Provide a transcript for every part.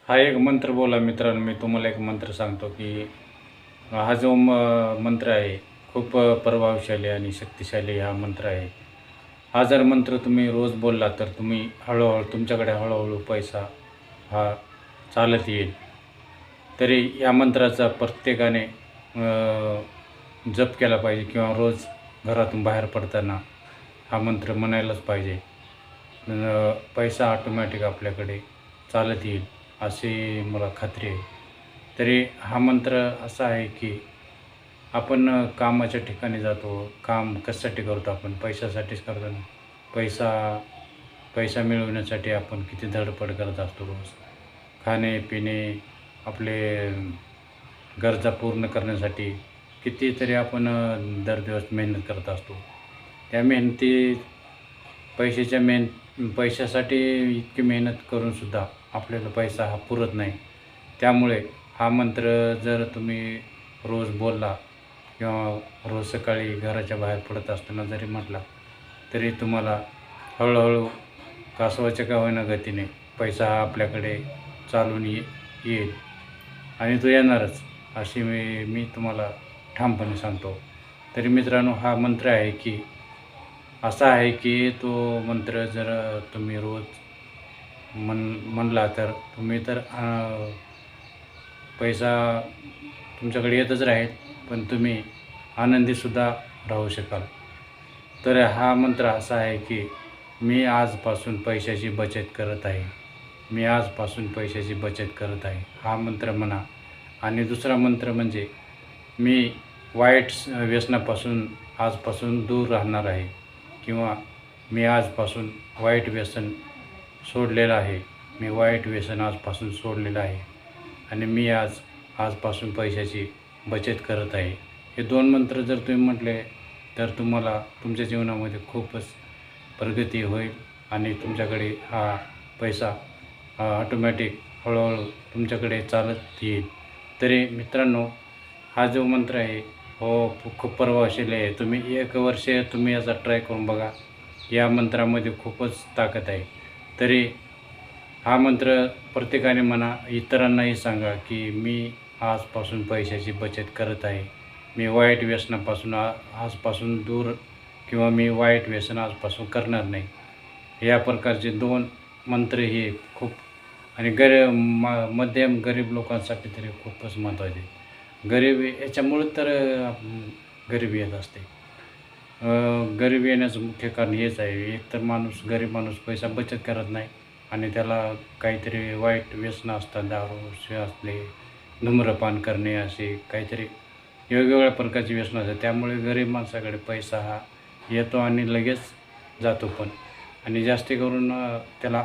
हा एक मंत्र बोला मित्रांनो. मी तुम्हाला एक मंत्र सांगतो की हा जो मंत्र आहे खूप प्रभावशाली आणि शक्तिशाली हा मंत्र आहे. हा जर मंत्र तुम्ही रोज बोलला तर तुम्ही हळूहळू तुमच्याकडे हळूहळू पैसा हा चालत येईल. तरी या मंत्राचा प्रत्येकाने जप केला पाहिजे किंवा रोज घरातून बाहेर पडताना हा मंत्र म्हणायलाच पाहिजे. पैसा ऑटोमॅटिक आपल्याकडे चालत येईल अशी मला खात्री आहे. तरी हा मंत्र असा आहे की आपण कामाच्या ठिकाणी जातो. काम कशासाठी करतो आपण? पैशासाठीच करतो ना. पैसा पैसा मिळवण्यासाठी आपण किती धडपड करत असतो रोज. खाणे-पिणे, आपले गरजा पूर्ण करण्यासाठी कितीतरी आपण दर दिवस मेहनत करत असतो. त्या पैशासाठी इतकी मेहनत करूनसुद्धा आपल्याला पैसा हा पुरत नाही. त्यामुळे हा मंत्र जर तुम्ही रोज बोलला किंवा रोज सकाळी घराच्या बाहेर पडत असताना जरी म्हटला, तरी तुम्हाला हळूहळू कासवाच्या का होईना गतीने पैसा हा आपल्याकडे चालून येईल आणि तो येणारच, अशी मी तुम्हाला ठामपणे सांगतो. तरी मित्रांनो, हा मंत्र आहे की असा आहे की तो मंत्र जर तुम्ही रोज म्हणला तर तुम्ही तर पैसा तुमच्याकडे येतच राहील, पण तुम्ही आनंदीसुद्धा राहू शकाल. तर हा मंत्र असा आहे की मी आजपासून पैशाची बचत करत आहे. मी आजपासून पैशाची बचत करत आहे. हा मंत्र म्हणा. आणि दुसरा मंत्र म्हणजे मी वाईट व्यसनापासून आजपासून दूर राहणार आहे किंवा मी आजपासून वाईट व्यसन सोडलेलं आहे. मी वाईट व्यसन आजपासून सोडलेलं आहे आणि मी आजपासून पैशाची बचत करत आहे. हे 2 मंत्र जर तुम्ही म्हटले तर तुम्हाला तुमच्या जीवनामध्ये खूपच प्रगती होईल आणि तुमच्याकडे हा पैसा ऑटोमॅटिक हळूहळू तुमच्याकडे चालत येईल. तरी मित्रांनो, हा जो मंत्र आहे खूप प्रभावशाली आहे. तुम्ही 1 वर्ष तुम्ही याचा ट्राय करून बघा. या मंत्रामध्ये खूपच ताकद आहे. तरी हा मंत्र प्रत्येकाने म्हणा, इतरांनाही सांगा की मी आजपासून पैशाची बचत करत आहे. मी वाईट व्यसनापासून आजपासून दूर किंवा मी वाईट व्यसन आजपासून करणार नाही. या प्रकारचे 2 मंत्र हे खूप आणि मध्यम गरीब लोकांसाठी तरी खूपच महत्त्वाचे. गरिबी याच्यामुळं तर गरिबी येत असते. गरिबी येण्याचं मुख्य कारण हेच आहे. एक तर गरीब माणूस पैसा बचत करत नाही आणि त्याला काहीतरी वाईट व्यसनं असतात. दारू असले, धूम्रपान करणे, असे काहीतरी वेगवेगळ्या प्रकारची व्यसनं असतात. त्यामुळे गरीब माणसाकडे पैसा हा येतो आणि लगेच जातो पण. आणि जास्त करून त्याला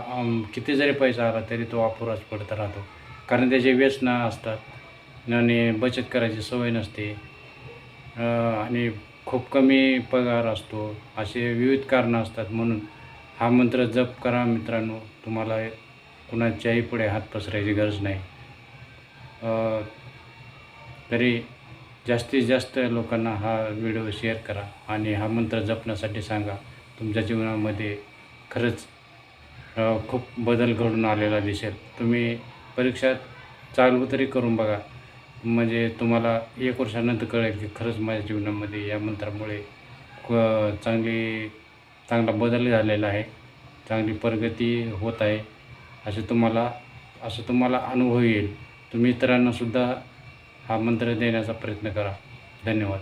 किती जरी पैसा आला तरी तो अपुराच पडत राहतो. कारण त्याचे व्यसनं असतात आणि बचत करायची सवय नसते आणि खूप कमी पगार असतो. असे विविध कारणं असतात. म्हणून हा मंत्र जप करा मित्रांनो. तुम्हाला कुणाच्याही पुढे हात पसरायची गरज नाही. तरी जास्तीत जास्त लोकांना हा व्हिडिओ शेअर करा आणि हा मंत्र जपण्यासाठी सांगा. तुमच्या जीवनामध्ये खरंच खूप बदल घडून आलेला दिसेल. तुम्ही परीक्षा चालू तरी करून बघा. म्हणजे तुम्हाला 1 वर्षानंतर कळेल की खरंच माझ्या जीवनामध्ये या मंत्रामुळे चांगला बदल झालेला आहे. चांगली प्रगती होत आहे. असं तुम्हाला अनुभव येईल. तुम्ही इतरांनासुद्धा हा मंत्र देण्याचा प्रयत्न करा. धन्यवाद.